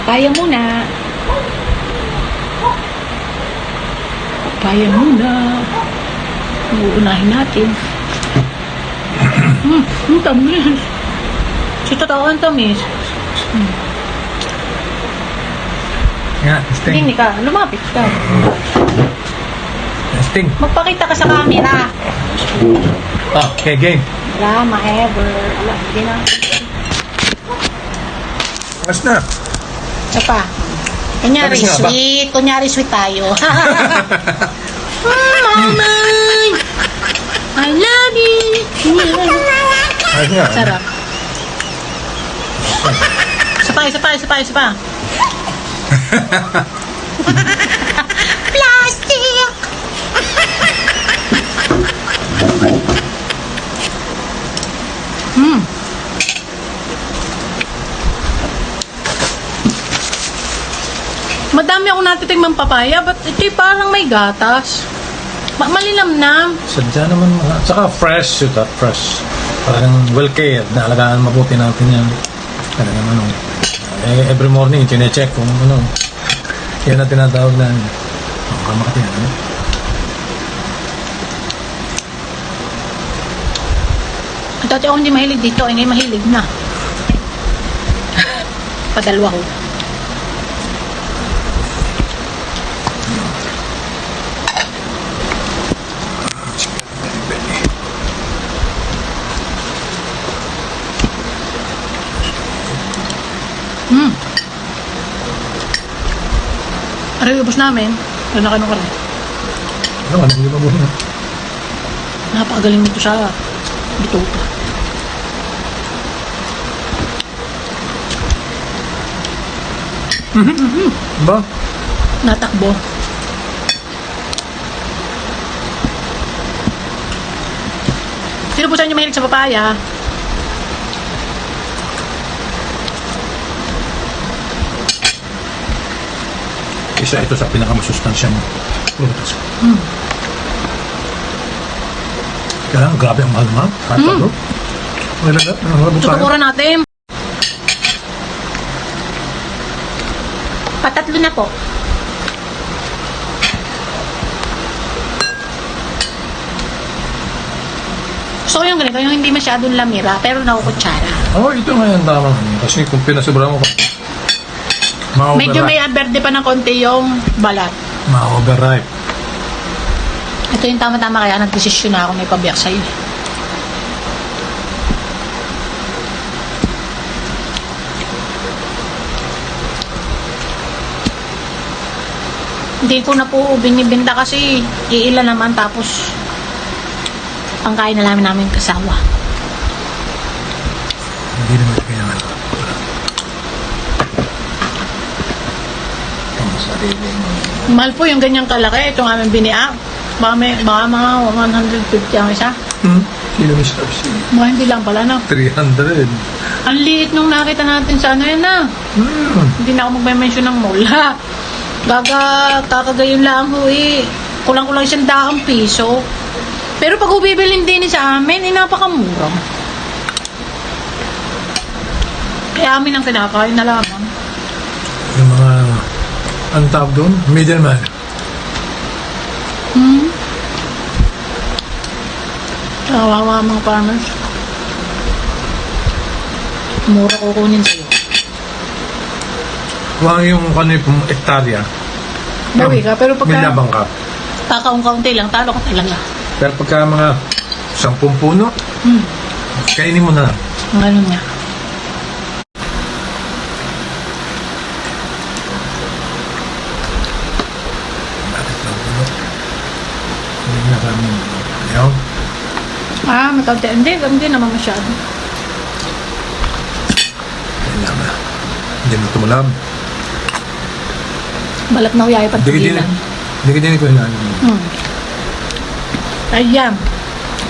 Papaya muna. Papaya muna. Uunahin natin. Ang tamis. Sa totoo ang tamis. Nga, Sting. Hindi ka. Lumapit ka. Sting. Magpakita ka sa camera. Ah, okay, game. Wala, ma-ever. Wala, hindi na. Mas na. Isa pa. Kunyari Tapos nga ba? sweet. Kunyari sweet tayo. Mama! I love you! Ayos nga. Sarap. Isa pa. Plastic! Madami akong natitigmang papaya, but ito'y parang may gatas. Malinamnam. Sadya naman mga. Tsaka fresh ito, fresh. Parang well cared. Naalagaan mabuti natin yan. Kaya naman, every morning, chinecheck kung ano. Yan ang tinatawag na, kamakati yan. Dati ako hindi mahilig dito, ay ngayon mahilig na. Padalwa ko. Aray, ubos namin. Ano ka rin. Ano, hindi pa muna. Napakagaling nito sa dito pa. Ba? Natakbo. Sino po sa inyo mahilig sa papaya? Isa ito sa pinakamasustansya mo. Prutas. Kaya lang, grabe ang mahal-mahal. Kahit wala na, nangabot tayo. Tutukuran natin. Patatlo na po. Gusto ko yung ganito, yung hindi masyadong lamira, pero nakukutsara. Oo, ito nga yung tama. Kasi kung pinasubra mo, Medyo may aberde pa ng konti yung balat. ma-overripe. Ito yung tama-tama, kaya nagdesisyon na ako may pabiyak sa'yo. Hindi ko na po binibenta kasi iila naman, tapos pangkain na namin kasawa. Hindi naman kailangan. Mahal po yung ganyang kalaki. Itong aming biniak. Baka mga 150 ang isa. Kilo ni Starcy. Baka hindi lang pala, no? 300. Ang liit nung nakita natin sa ano yan, na. Hindi na ako magme-mention ng mula. Kakagayon lang ho eh. Kulang-kulang 100 piso. Pero pag ubibilin din sa amin, napakamura. Kaya amin ang kinakain na lamang. Yung mga, ang tawag doon, middleman. Kawawa mga farmers. Mura kukunin sa'yo. Huwag yung kanil pong ektarya. Bawi ka, pero May pagka labang ka. kakaung-kaunti lang, talo ka talaga. Pero pagka mga 10 puno, kainin mo na. Ang ano niya. Hindi na kami. Ayaw. May kaunti. Hindi naman masyado. Kailangan. Hindi mo tumulab. Balat na uyay pagtigilan. Hindi ka din ko hinaan. Ayan.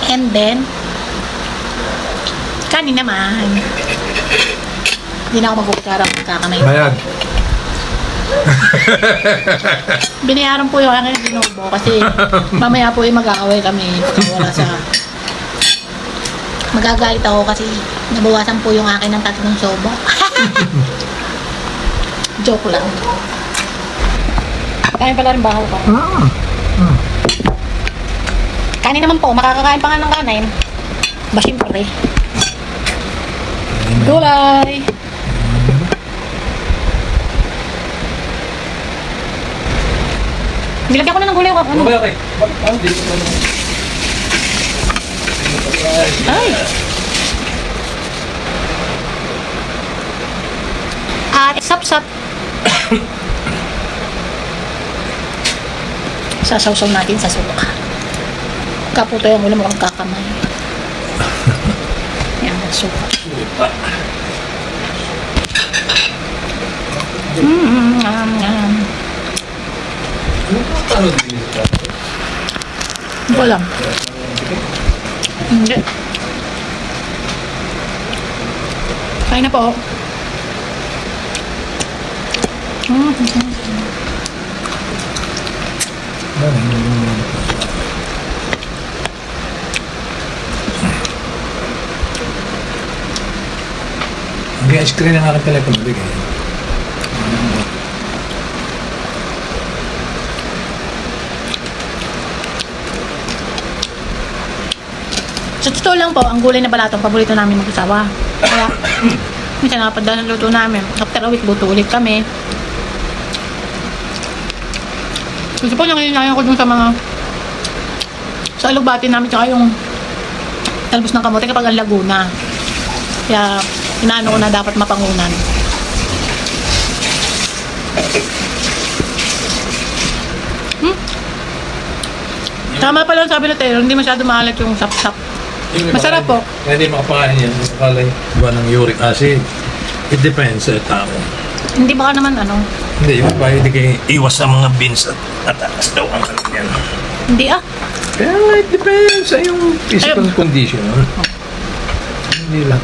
And then, kanin naman. Hindi na ako magkukutsara magkakamay. Bayad. Binayaran po yung aking binubo kasi mamaya po mag-aaway kami pagka wala sa... Magagalit ako kasi nabawasan po yung akin ng 3 sobo. Joke lang. Kain pala rin bahaw ko. Kanin naman po, makakakain pa nga ng kanin. Ba, syempre. Gulay! Nilagyan ko na ng gulay. Ano? Okay. Ay! At sap-sap. Sasawsaw natin sa suka. Kaputo yung ulam, mukhang kakamay. Yan, suka. Wala. Hindi. Kain na po. Ang screen ng aking telepono, bigay. Sa totoo lang po, ang gulay na balatong paborito namin mag-asawa. Kaya, minsan nakapadala ng luto namin. After a week, luto ulit kami. Gusto po nangyayari ko dun sa mga sa alugbati namin tsaka yung talbos ng kamote kapag ang Laguna. Kaya, inaano ko na dapat mapangunan. Tama pala ang sabi na tayo, hindi masyado maalat yung sap-sap. Masarap po. Kaya hindi makapakain yan. Makalay. Iba ng uric acid. It depends sa tao. Hindi baka naman ano. Hindi, yung iba hindi kayo iwas sa mga beans at atakas daw ang kanya. Hindi ah. Kaya nga, it depends sa yung physical condition. Hindi lahat.